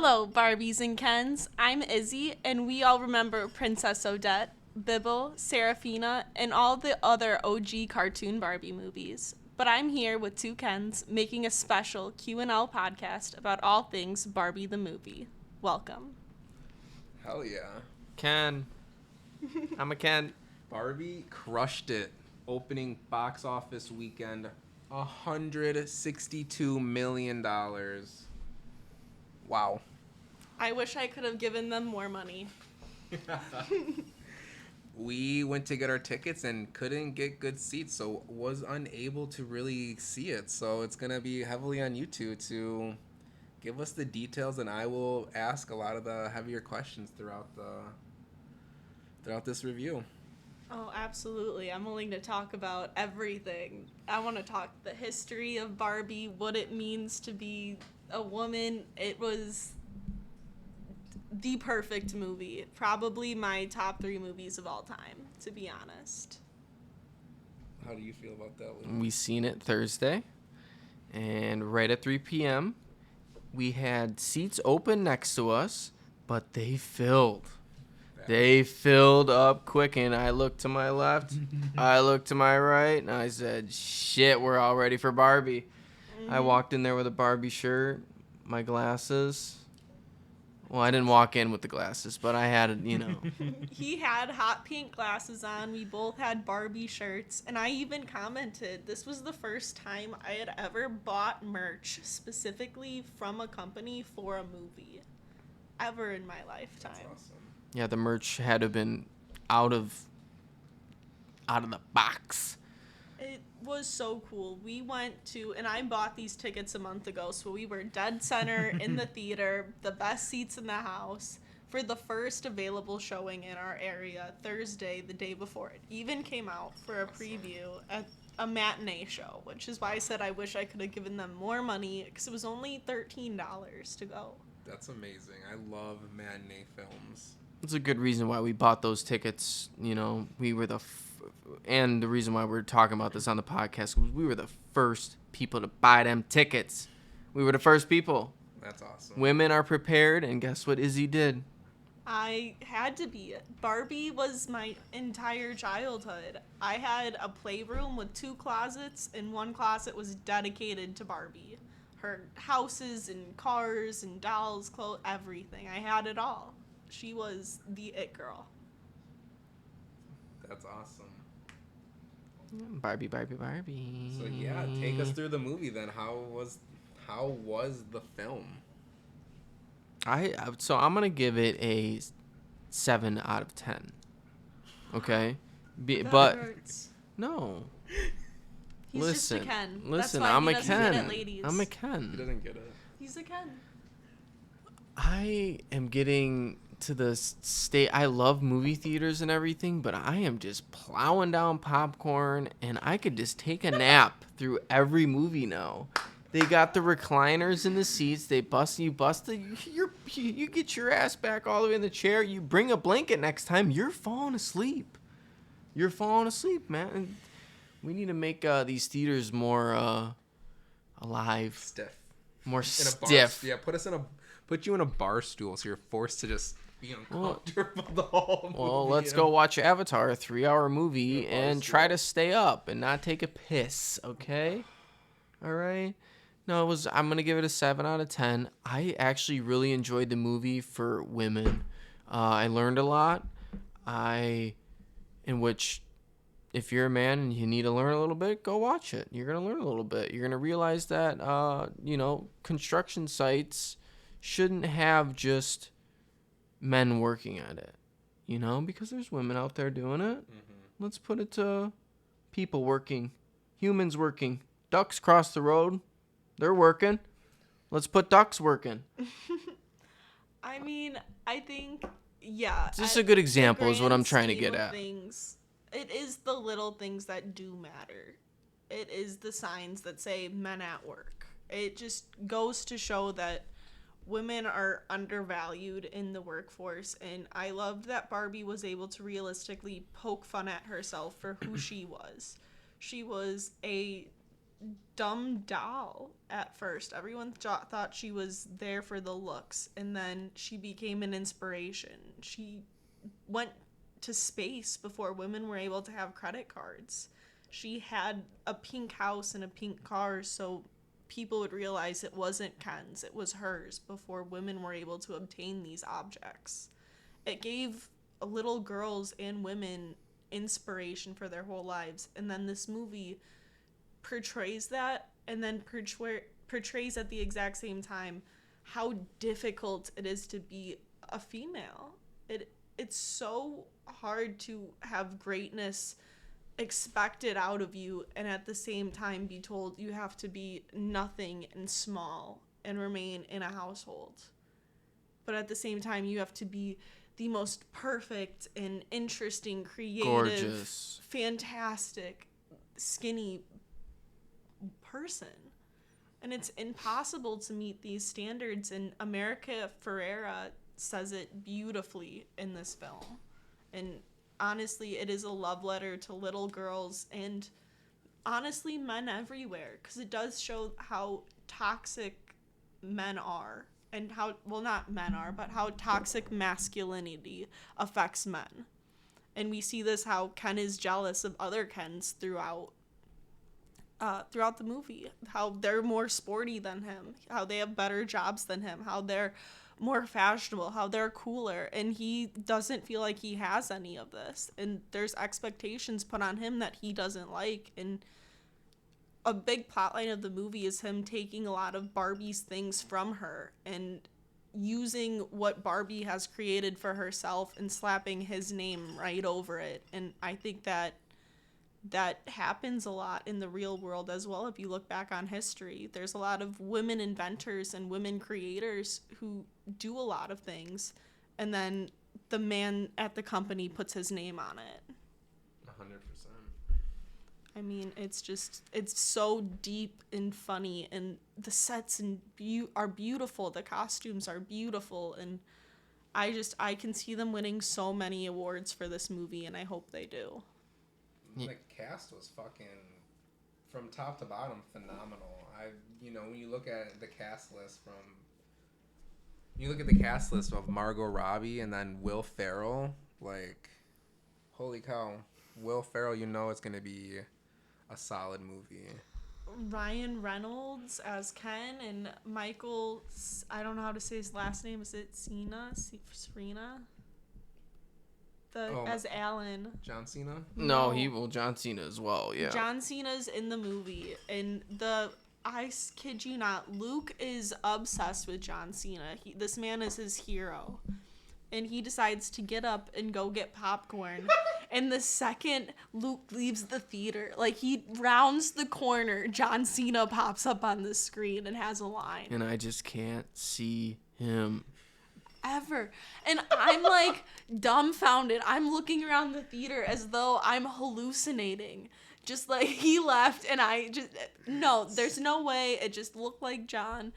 Hello, Barbies and Kens. I'm Izzy, and we all remember Princess Odette, Bibble, Seraphina, and all the other OG cartoon Barbie movies. But I'm here with two Kens making a special Q&L podcast about all things Barbie the movie. Welcome. Hell yeah. Ken. I'm a Ken. Barbie crushed it. Opening box office weekend, $162 million. Wow. I wish I could have given them more money. We went to get our tickets and couldn't get good seats, so was unable to really see it. So it's going to be heavily on you two to give us the details, and I will ask a lot of the heavier questions throughout this review. Oh, absolutely. I'm willing to talk about everything. I want to talk the history of Barbie, what it means to be a woman. It was the perfect movie. Probably my top 3 movies of all time, to be honest. How do you feel about that, Lee? We seen it Thursday, and right at 3 p.m., we had seats open next to us, but they filled. They filled up quick, and I looked to my left, I looked to my right, and I said, shit, we're all ready for Barbie. I walked in there with a Barbie shirt, my glasses. Well, I didn't walk in with the glasses, but I had, He had hot pink glasses on. We both had Barbie shirts. And I even commented, this was the first time I had ever bought merch specifically from a company for a movie. Ever in my lifetime. That's awesome. Yeah, the merch had to have been out of the box. It was so cool. We went to, and I bought these tickets a month ago, so we were dead center in the theater, the best seats in the house, for the first available showing in our area, Thursday, the day before it even came out, for a preview at a matinee show, which is why I said I wish I could have given them more money, because it was only $13 to go. That's amazing. I love matinee films. It's a good reason why we bought those tickets. We were and the reason why we're talking about this on the podcast was we were the first people to buy them tickets. We were the first people. That's awesome. Women are prepared, and guess what Izzy did? I had to be. Barbie was my entire childhood. I had a playroom with 2 closets, and one closet was dedicated to Barbie. Her houses and cars and dolls, clothes, everything. I had it all. She was the it girl. That's awesome. Barbie. So yeah, take us through the movie then. How was the film? So I'm gonna give it a 7 out of 10. Okay, but hurts. no. He's just a Ken. Listen, That's why I'm he a doesn't get Ken. it, ladies. I'm a He Ken. doesn't get it. He's a Ken. I am getting to the state. I love movie theaters and everything, but I am just plowing down popcorn, and I could just take a nap through every movie now. They got the recliners in the seats. You get your ass back all the way in the chair. You bring a blanket next time. You're falling asleep. You're falling asleep, man. And we need to make these theaters more alive. Stiff. More In a stiff. bar, yeah, put you in a bar stool so you're forced to just be uncomfortable the whole movie. Well, let's go watch Avatar, a 3-hour movie, Yeah, and try to stay up and not take a piss, okay? All right? No, I'm going to give it a 7 out of 10. I actually really enjoyed the movie for women. I learned a lot. In which, if you're a man and you need to learn a little bit, go watch it. You're going to learn a little bit. You're going to realize that, construction sites shouldn't have just men working at it, because there's women out there doing it. Mm-hmm. Let's put it to people working, humans working. Ducks cross the road. They're working. Let's put ducks working. I mean, I think, yeah. Just a good example is what I'm trying to get at. It is the little things that do matter. It is the signs that say men at work. It just goes to show that women are undervalued in the workforce, and I loved that Barbie was able to realistically poke fun at herself for who she was. She was a dumb doll at first. Everyone thought she was there for the looks, and then she became an inspiration. She went to space before women were able to have credit cards. She had a pink house and a pink car, so people would realize it wasn't Ken's, it was hers, before women were able to obtain these objects. It gave little girls and women inspiration for their whole lives, and then this movie portrays that, and then portrays at the exact same time how difficult it is to be a female. It's so hard to have greatness expected out of you, and at the same time be told you have to be nothing and small and remain in a household. But at the same time, you have to be the most perfect and interesting, creative, gorgeous, fantastic, skinny person. And it's impossible to meet these standards, and America Ferrera says it beautifully in this film. And honestly, it is a love letter to little girls and honestly men everywhere, because it does show how toxic men are, and how, well, not men are, but how toxic masculinity affects men. And we see this, how Ken is jealous of other Kens throughout the movie, how they're more sporty than him, how they have better jobs than him, how they're more fashionable, how they're cooler, and he doesn't feel like he has any of this, and there's expectations put on him that he doesn't like. And a big plotline of the movie is him taking a lot of Barbie's things from her and using what Barbie has created for herself and slapping his name right over it. And I think that happens a lot in the real world as well. If you look back on history, there's a lot of women inventors and women creators who do a lot of things, and then the man at the company puts his name on it. 100%. I mean, it's so deep and funny, and the sets are beautiful, the costumes are beautiful, and I can see them winning so many awards for this movie, and I hope they do. The cast was fucking, from top to bottom, phenomenal. When you look at the cast list of Margot Robbie and then Will Ferrell, like, holy cow. Will Ferrell, it's going to be a solid movie. Ryan Reynolds as Ken, and Michael, I don't know how to say his last name. Is it Serena? As Alan. John Cena? No, John Cena as well, yeah. John Cena's in the movie, and I kid you not, Luke is obsessed with John Cena. This man is his hero. And he decides to get up and go get popcorn. And the second Luke leaves the theater, like, he rounds the corner, John Cena pops up on the screen and has a line. And I just can't see him. Ever. And I'm like dumbfounded. I'm looking around the theater as though I'm hallucinating. Just like, he left and no, there's no way. It just looked like John.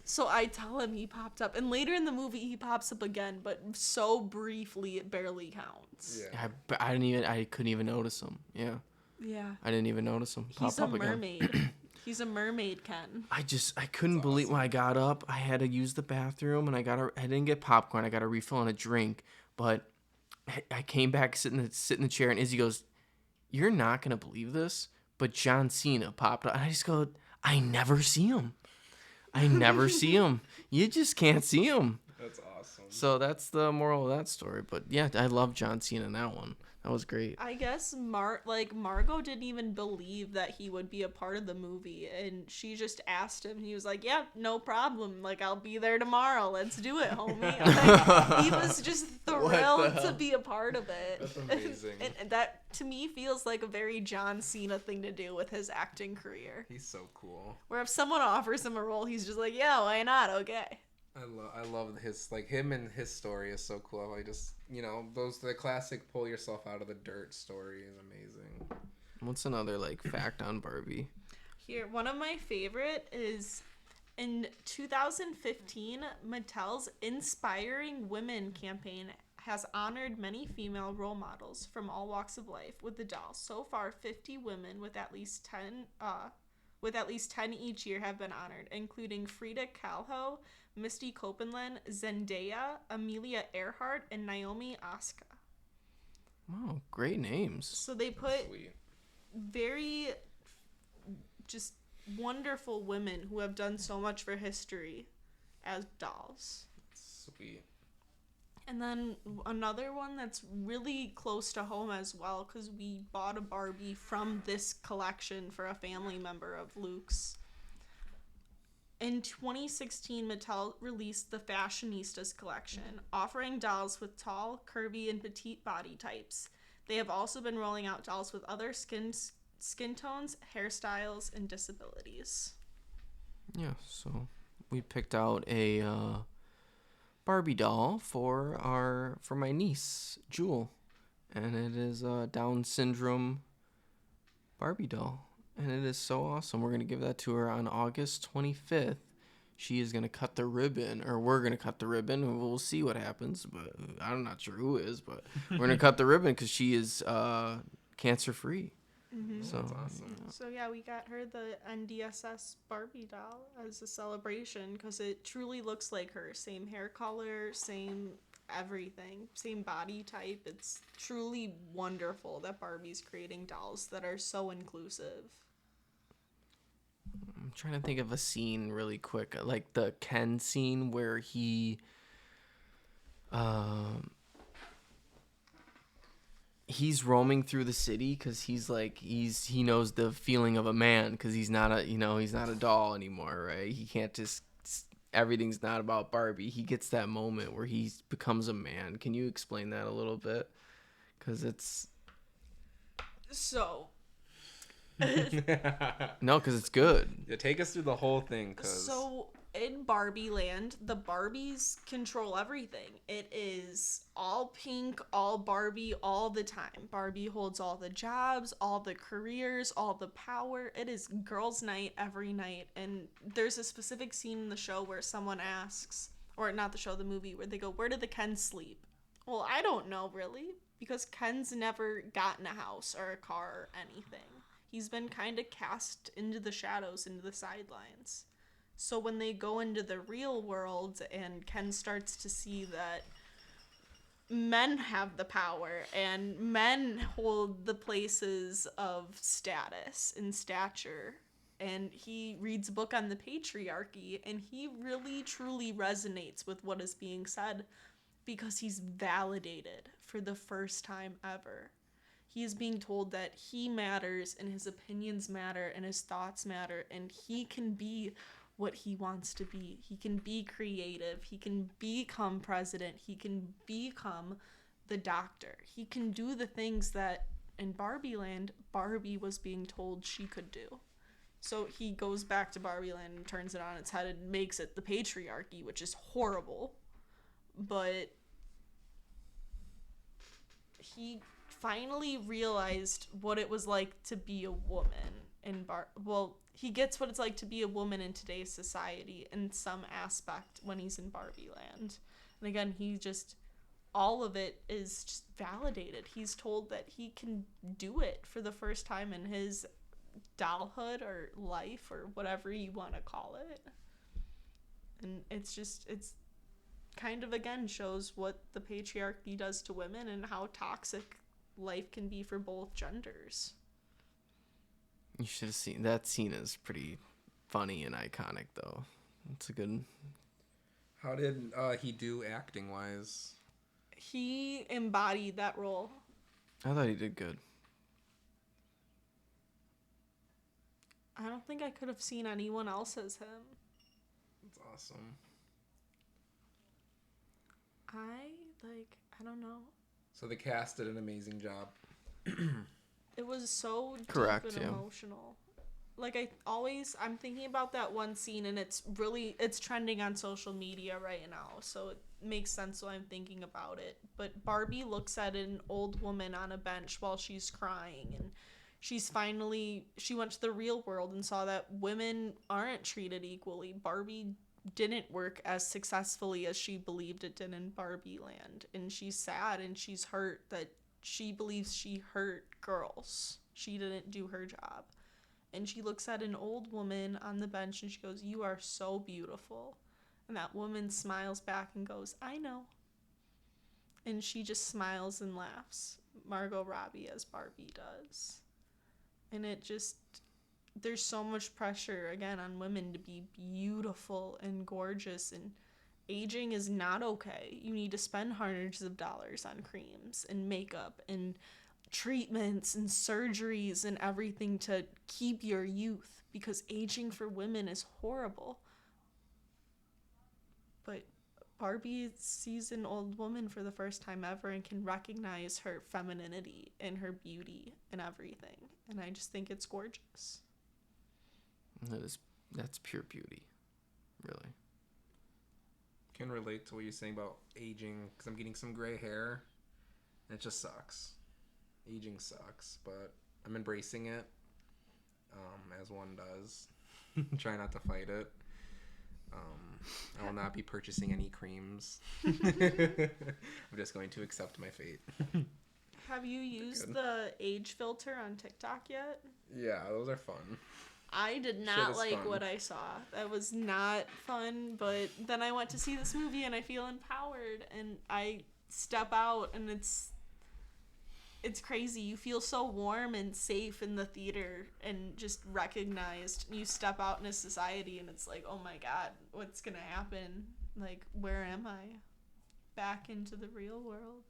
So I tell him he popped up, and later in the movie he pops up again, but so briefly it barely counts. Yeah. I couldn't even notice him. Yeah. Yeah. I didn't even notice him. He's a mermaid. He's a mermaid, Ken. I couldn't believe when I got up. I had to use the bathroom, and I didn't get popcorn. I got a refill on a drink, but I came back, sit in the chair, and Izzy goes, "You're not gonna believe this, but John Cena popped up." And I just go, "I never see him. I never see him. You just can't see him." That's awesome. So that's the moral of that story. But yeah, I love John Cena in that one. That was great. I guess Margot didn't even believe that he would be a part of the movie, and she just asked him. He was like, "Yeah, no problem. Like, I'll be there tomorrow. Let's do it, homie." Like, he was just thrilled to be a part of it. That's amazing. And that, to me, feels like a very John Cena thing to do with his acting career. He's so cool. Where if someone offers him a role, he's just like, "Yeah, why not? Okay." I love his, like, him and his story is so cool. I just, the classic pull yourself out of the dirt story is amazing. What's another, like, fact on Barbie? Here, one of my favorite is in 2015, Mattel's Inspiring Women campaign has honored many female role models from all walks of life with the doll. So far, 50 women with at least with at least 10 each year, have been honored, including Frida Kahlo, Misty Copeland, Zendaya, Amelia Earhart, and Naomi Osaka. Wow, great names. So they put Sweet. very just wonderful women who have done so much for history as dolls. Sweet. And then another one that's really close to home as well, because we bought a Barbie from this collection for a family member of Luke's. In 2016, Mattel released the Fashionistas collection, offering dolls with tall, curvy, and petite body types. They have also been rolling out dolls with other skin tones, hairstyles, and disabilities. Yeah, so we picked out a Barbie doll for my niece, Jewel. And it is a Down syndrome Barbie doll. And it is so awesome. We're going to give that to her on August 25th. She is going to cut the ribbon, or we're going to cut the ribbon, and we'll see what happens. But I'm not sure who is, but we're going to cut the ribbon because she is cancer-free. Mm-hmm. So That's awesome. So yeah, we got her the NDSS Barbie doll as a celebration because it truly looks like her. Same hair color, same everything, same body type. It's truly wonderful that Barbie's creating dolls that are so inclusive. I'm trying to think of a scene really quick, like the Ken scene where he's roaming through the city because he knows the feeling of a man because he's not a doll anymore, right? He can't just, everything's not about Barbie. He gets that moment where he becomes a man. Can you explain that a little bit? Because it's So no, because it's good. Yeah, take us through the whole thing, cause So in Barbie Land, the Barbies control everything. It is all pink, all Barbie, all the time. Barbie holds all the jobs, all the careers, all the power. It is girls' night every night. And there's a specific scene in the show where someone asks, or not the show, the movie, where they go, "Where did the Kens sleep?" Well, I don't know really, because Ken's never gotten a house or a car or anything. He's been kind of cast into the shadows, into the sidelines. So when they go into the real world and Ken starts to see that men have the power and men hold the places of status and stature, and he reads a book on the patriarchy, and he really truly resonates with what is being said because he's validated for the first time ever. He is being told that he matters and his opinions matter and his thoughts matter, and he can be what he wants to be. He can be creative. He can become president. He can become the doctor. He can do the things that in Barbie Land, Barbie was being told she could do. So he goes back to Barbie Land and turns it on its head and makes it the patriarchy, which is horrible. But he finally realized what it was like to be a woman he gets what it's like to be a woman in today's society in some aspect when he's in Barbie Land. And again, all of it is just validated. He's told that he can do it for the first time in his dollhood or life or whatever you want to call it. And it's kind of, again, shows what the patriarchy does to women and how toxic life can be for both genders. You should have seen that scene. Is pretty funny and iconic, though. It's a good. How did he do acting wise? He embodied that role. I thought he did good. I don't think I could have seen anyone else as him. That's awesome. I don't know. So the cast did an amazing job. It was so deep Correct, and yeah. emotional. Like I'm thinking about that one scene, and it's trending on social media right now, so it makes sense why I'm thinking about it. But Barbie looks at an old woman on a bench while she's crying, and she went to the real world and saw that women aren't treated equally. Barbie didn't work as successfully as she believed it did in Barbie Land, and she's sad and she's hurt that she believes she hurt girls. She didn't do her job. And she looks at an old woman on the bench and she goes, "You are so beautiful." And that woman smiles back and goes, "I know." And she just smiles and laughs. Margot Robbie as Barbie does. And it just, there's so much pressure, again, on women to be beautiful and gorgeous. And aging is not okay. You need to spend hundreds of dollars on creams and makeup and treatments and surgeries and everything to keep your youth, because aging for women is horrible. But Barbie sees an old woman for the first time ever and can recognize her femininity and her beauty and everything. And I just think it's gorgeous. That's pure beauty, really. Can relate to what you're saying about aging, because I'm getting some gray hair, and it just sucks. Aging sucks, but I'm embracing it, as one does. Try not to fight it. I will not be purchasing any creams. I'm just going to accept my fate. Have you used the age filter on TikTok yet? Yeah, those are fun. I did not like what I saw. That was not fun, but then I went to see this movie and I feel empowered, and I step out and it's crazy. You feel so warm and safe in the theater and just recognized. You step out in a society and it's like, oh my God, what's gonna happen? Like, where am I? Back into the real world.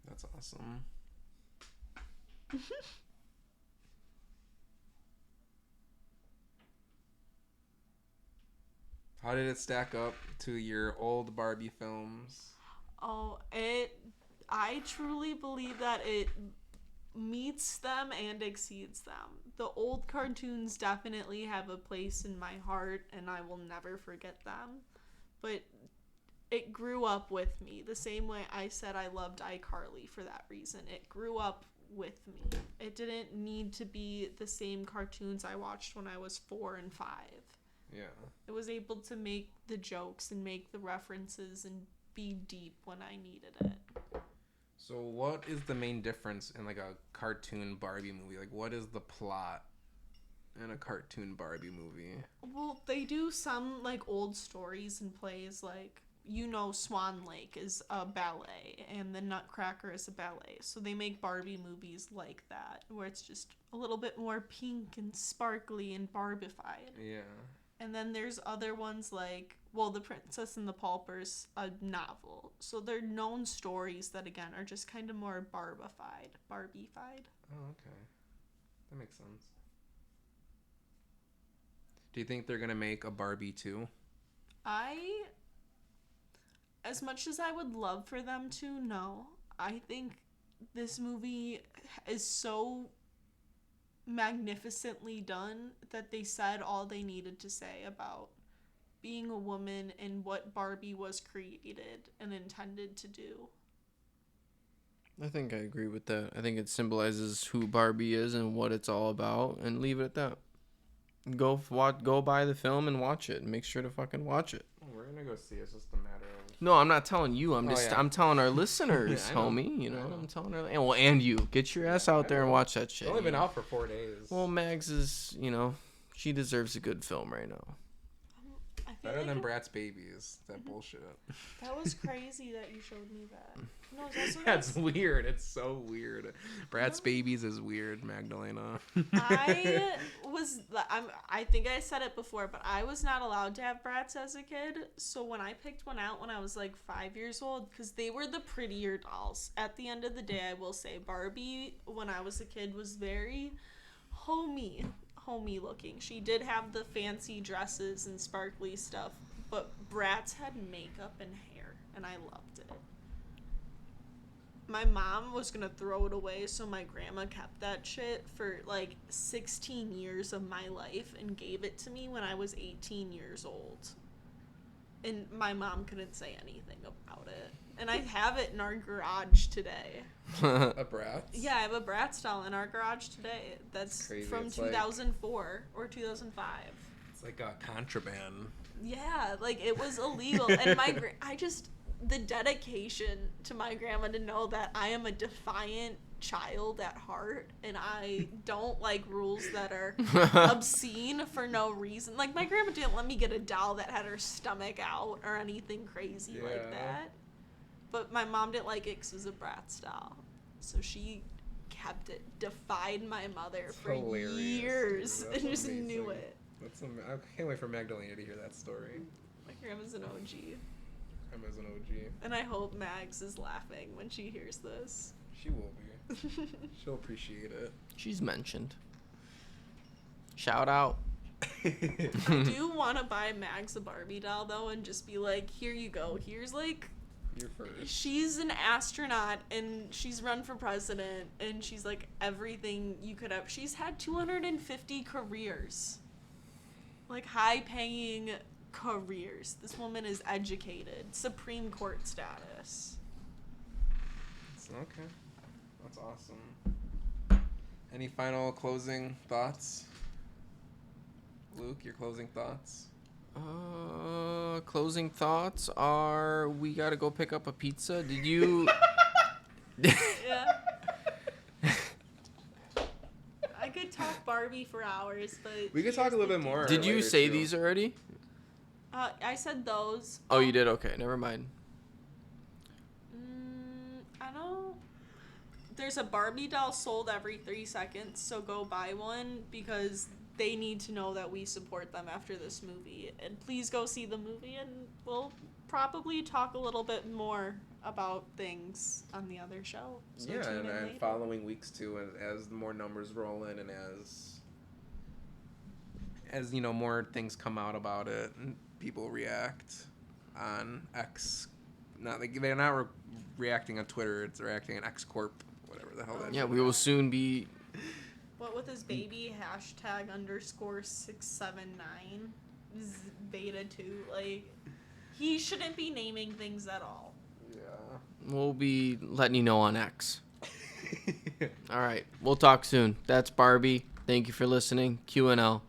That's awesome. How did it stack up to your old Barbie films? Oh, I truly believe that it meets them and exceeds them. The old cartoons definitely have a place in my heart, and I will never forget them. But it grew up with me the same way I said I loved iCarly for that reason. It grew up with me. It didn't need to be the same cartoons I watched when I was 4 and 5. Yeah. It was able to make the jokes and make the references and be deep when I needed it. So what is the main difference in like a cartoon Barbie movie? Like, what is the plot in a cartoon Barbie movie? Well, they do some like old stories and plays, like, Swan Lake is a ballet and the Nutcracker is a ballet. So they make Barbie movies like that, where it's just a little bit more pink and sparkly and Barbified. Yeah. And then there's other ones like, The Princess and the Pauper's a novel. So they're known stories that, again, are just kind of more Barbified. Oh, okay. That makes sense. Do you think they're going to make a Barbie 2? As much as I would love for them to, no. I think this movie is so magnificently done that they said all they needed to say about being a woman and what Barbie was created and intended to do. I think I agree with that. I think it symbolizes who Barbie is and what it's all about, and leave it at that. Go buy the film and watch it. Make sure to fucking watch it. Oh, we're gonna go see it. It's just a matter of. No, I'm not telling you. I'm telling our listeners, I know. homie. You know, I'm telling her. And you get your ass out there and watch that shit. It's only been out for 4 days. Well, Mags is, she deserves a good film right now. I feel Better like than Bratz Babies. That bullshit. That was crazy that you showed me that. No, it's also That's weird. It's so weird. Bratz Babies is weird, Magdalena. I think I said it before, but I was not allowed to have Bratz as a kid. So when I picked one out when I was like 5 years old, because they were the prettier dolls. At the end of the day, I will say Barbie, when I was a kid, was very homey looking. She did have the fancy dresses and sparkly stuff, but Bratz had makeup and hair, and I loved it. My mom was gonna throw it away, so my grandma kept that shit for like 16 years of my life and gave it to me when I was 18 years old. And my mom couldn't say anything about it. And I have it in our garage today. A Bratz? Yeah, I have a Bratz doll in our garage today. That's from 2004 or 2005. It's like a contraband. Yeah, like it was illegal. And the dedication to my grandma to know that I am a defiant child at heart and I don't like rules that are obscene for no reason. Like, my grandma didn't let me get a doll that had her stomach out or anything crazy like that. But my mom didn't like it because it was a Bratz doll. So she kept it, defied my mother for years, and just amazing. knew it. I can't wait for Magdalena to hear that story. My grandma's an OG. Grandma's an OG. And I hope Mags is laughing when she hears this. She will be. She'll appreciate it. She's mentioned. Shout out. I do want to buy Mags a Barbie doll, though, and just be like, here you go. Here's, like, You're first. she's an astronaut, and she's run for president, and she's, like, everything you could have. She's had 250 careers. Like, high-paying careers. This woman is educated. Supreme Court status. Okay. That's awesome. Any final closing thoughts? Luke, your closing thoughts? Closing thoughts are we gotta go pick up a pizza. Did you? Yeah. I could talk Barbie for hours, but We could talk a little bit more. Did you later, say too. these already? I said those. Oh, you did. Okay, never mind. I don't. There's a Barbie doll sold every 3 seconds, so go buy one because they need to know that we support them after this movie. And please go see the movie, and we'll probably talk a little bit more about things on the other show. So Yeah, tune in and later. following weeks too, as more numbers roll in, and as you know, more things come out about it, and people react on X. They're not reacting on Twitter; it's reacting on X Corp, whatever the hell that. Yeah, is. we will soon be. What with his baby #_679 beta 2, like, he shouldn't be naming things at all. Yeah. We'll be letting you know on X. All right, we'll talk soon. That's Barbie. Thank you for listening. QNL.